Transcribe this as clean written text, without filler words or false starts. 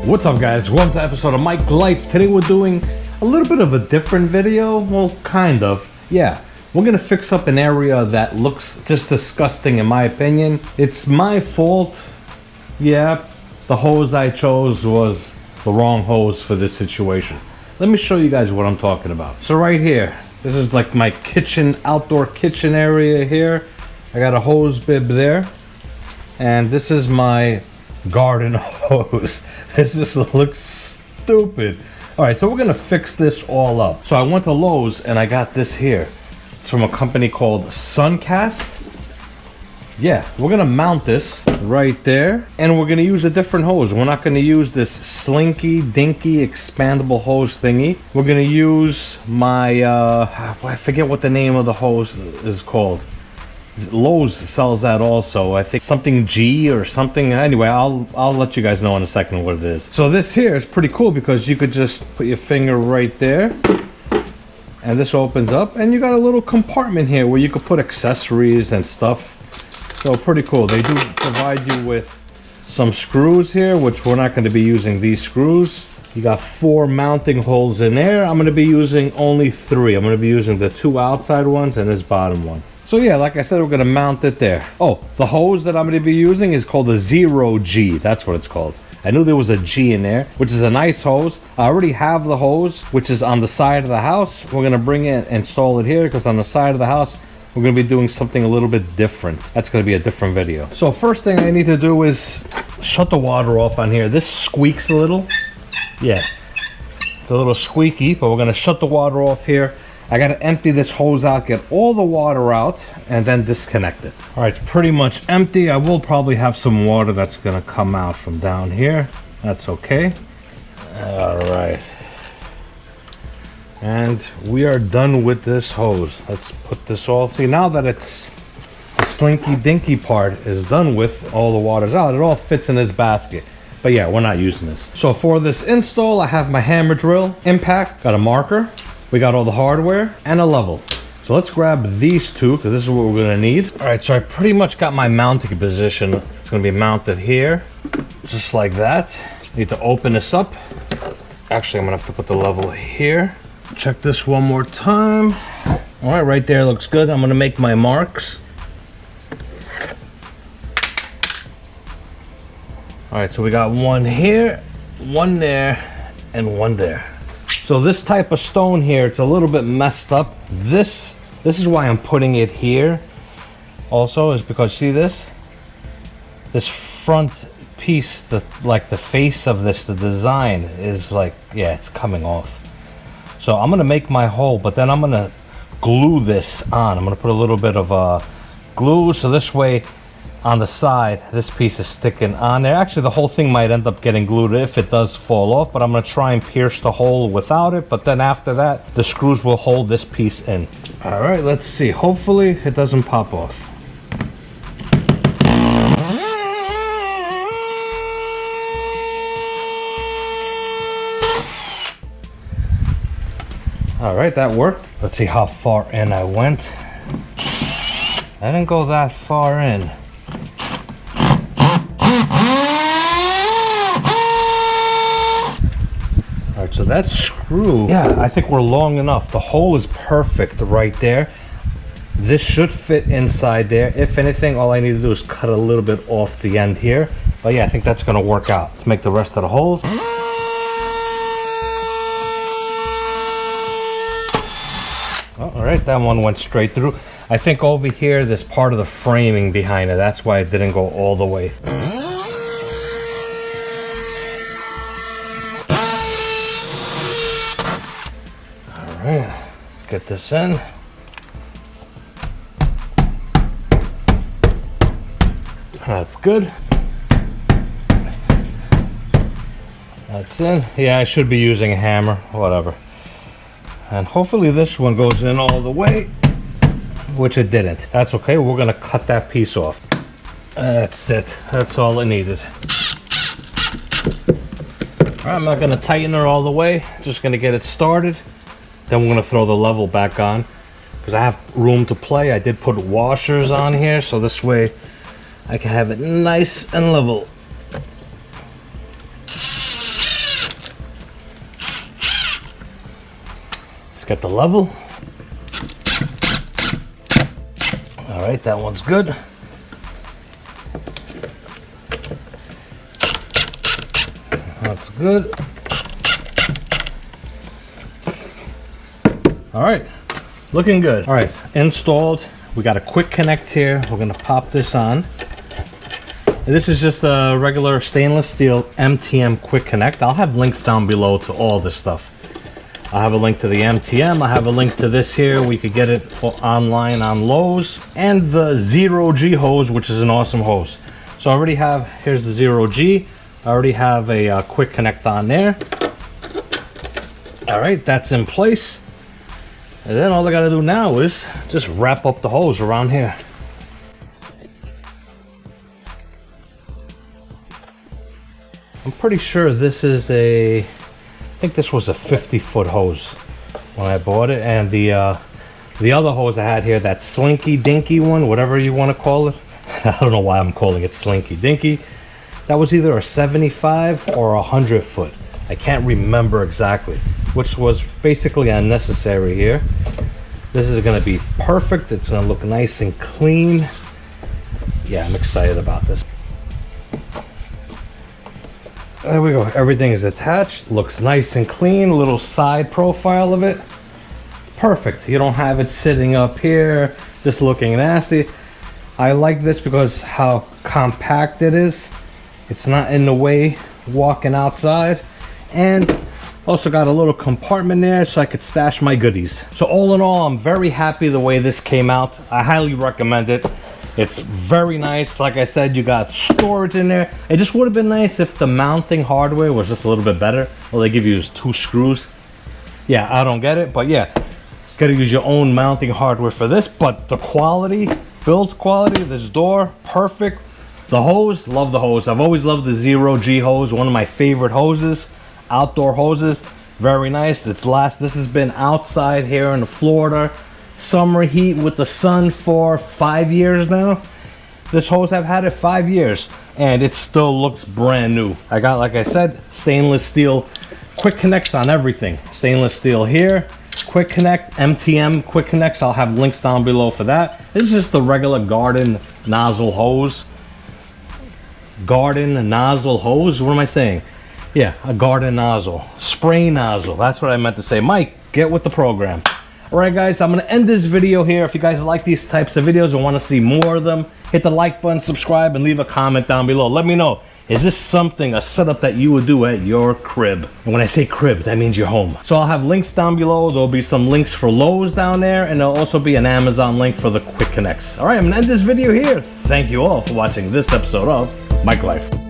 What's up guys, welcome to episode of Mike Life. Today we're doing a little bit of a different video. Well, kind of. Yeah, we're gonna fix up an area that looks just disgusting in my opinion. It's my fault. Yeah, the hose I chose was the wrong hose for this situation. Let me show you guys what I'm talking about. So right here, this is like my kitchen, outdoor kitchen area here. I got a hose bib there. And this is my garden hose. This just looks stupid. All right, so we're gonna fix this all up. So I went to Lowe's and I got this here. It's from a company called Suncast. Yeah, we're gonna mount this right there and we're gonna use a different hose. We're not gonna use this slinky dinky expandable hose thingy. We're gonna use my I forget what the name of the hose is called. Lowe's sells that also. I think something G or something. Anyway, I'll let you guys know in a second what it is. So this here is pretty cool because you could just put your finger right there and this opens up and you got a little compartment here where you could put accessories and stuff. So pretty cool. They do provide you with some screws here, which we're not going to be using these screws. You got 4 mounting holes in there. I'm going to be using only 3. I'm going to be using the 2 outside ones and this bottom one. So yeah, like I said, we're going to mount it there. Oh, the hose that I'm going to be using is called a 0G. That's what it's called. I knew there was a G in there, which is a nice hose. I already have the hose, which is on the side of the house. We're going to bring it and install it here because on the side of the house, we're going to be doing something a little bit different. That's going to be a different video. So first thing I need to do is shut the water off on here. This squeaks a little. Yeah, it's a little squeaky, but we're going to shut the water off here. I got to empty this hose out, get all the water out, and then disconnect it. All right, it's pretty much empty. I will probably have some water that's going to come out from down here. That's okay. All right. And we are done with this hose. Let's put this all. See, now that it's the slinky dinky part is done with, all the water's out, it all fits in this basket. But yeah, we're not using this. So for this install, I have my hammer drill, impact, got a marker, we got all the hardware, and a level. So let's grab these two, because this is what we're gonna need. All right, so I pretty much got my mounting position. It's gonna be mounted here, just like that. Need to open this up. Actually, I'm gonna have to put the level here. Check this one more time. All right, right there looks good. I'm gonna make my marks. All right, so we got one here, one there, and one there. So this type of stone here, it's a little bit messed up. This is why I'm putting it here. Also, is because see this front piece, the face of this, the design is like, yeah, it's coming off. So I'm gonna make my hole, but then I'm gonna glue this on. I'm gonna put a little bit of glue, so this way on the side, this piece is sticking on there. Actually, the whole thing might end up getting glued if it does fall off, but I'm gonna try and pierce the hole without it, but then after that, the screws will hold this piece in. All right, let's see. Hopefully it doesn't pop off. All right, that worked. Let's see how far in I went. I didn't go that far in. All right, so that screw, yeah, I think we're long enough. The hole is perfect right there. This should fit inside there. If anything, all I need to do is cut a little bit off the end here. But yeah, I think that's gonna work out. Let's make the rest of the holes. All right, that one went straight through. I think over here, there's part of the framing behind it. That's why it didn't go all the way. All right, let's get this in. That's good. That's in. Yeah, I should be using a hammer, whatever. And hopefully this one goes in all the way, which it didn't. That's okay, we're gonna cut that piece off. That's it, that's all it needed. All right, I'm not gonna tighten her all the way, just gonna get it started. Then we're gonna throw the level back on because I have room to play. I did put washers on here, so this way I can have it nice and level. Get the level. All right, that one's good. That's good. All right, looking good. All right, installed. We got a quick connect here. We're gonna pop this on. And this is just a regular stainless steel MTM quick connect. I'll have links down below to all this stuff. I have a link to the MTM. I have a link to this here. We could get it online on Lowe's, and the Zero G hose, which is an awesome hose. So I already have, here's the Zero G. I already have a quick connect on there. All right, that's in place. And then all I gotta do now is just wrap up the hose around here. I'm pretty sure this is I think this was a 50-foot hose when I bought it, and the other hose I had here, that Slinky Dinky one, whatever you want to call it. I don't know why I'm calling it Slinky Dinky. That was either a 75 or a 100-foot. I can't remember exactly, which was basically unnecessary here. This is going to be perfect. It's going to look nice and clean. Yeah, I'm excited about this. There we go. Everything is attached. Looks nice and clean. A little side profile of it. Perfect. You don't have it sitting up here just looking nasty. I like this because how compact it is. It's not in the way walking outside. And also got a little compartment there so I could stash my goodies. So all in all, I'm very happy the way this came out. I highly recommend it. It's very nice. Like I said, you got storage in there. It just would have been nice if the mounting hardware was just a little bit better. All they give you is 2 screws. Yeah, I don't get it, but yeah, gotta use your own mounting hardware for this. But the quality, build quality, this door, perfect. The hose, love the hose. I've always loved the Zero G hose, one of my favorite hoses, outdoor hoses. Very nice. This has been outside here in Florida, summer heat with the sun for 5 years now. This hose, I've had it 5 years and it still looks brand new. I got, like I said, stainless steel quick connects on everything. Stainless steel here, quick connect, MTM quick connects. I'll have links down below for that. This is just the regular garden nozzle hose. Garden nozzle hose, what am I saying? Yeah, a garden nozzle, spray nozzle. That's what I meant to say. Mike, get with the program. All right, guys, I'm gonna end this video here. If you guys like these types of videos and want to see more of them, hit the like button, subscribe, and leave a comment down below. Let me know, is this something, a setup that you would do at your crib? And when I say crib, that means your home. So I'll have links down below. There'll be some links for Lowe's down there, and there'll also be an Amazon link for the quick connects. All right, I'm gonna end this video here. Thank you all for watching this episode of Mike Life.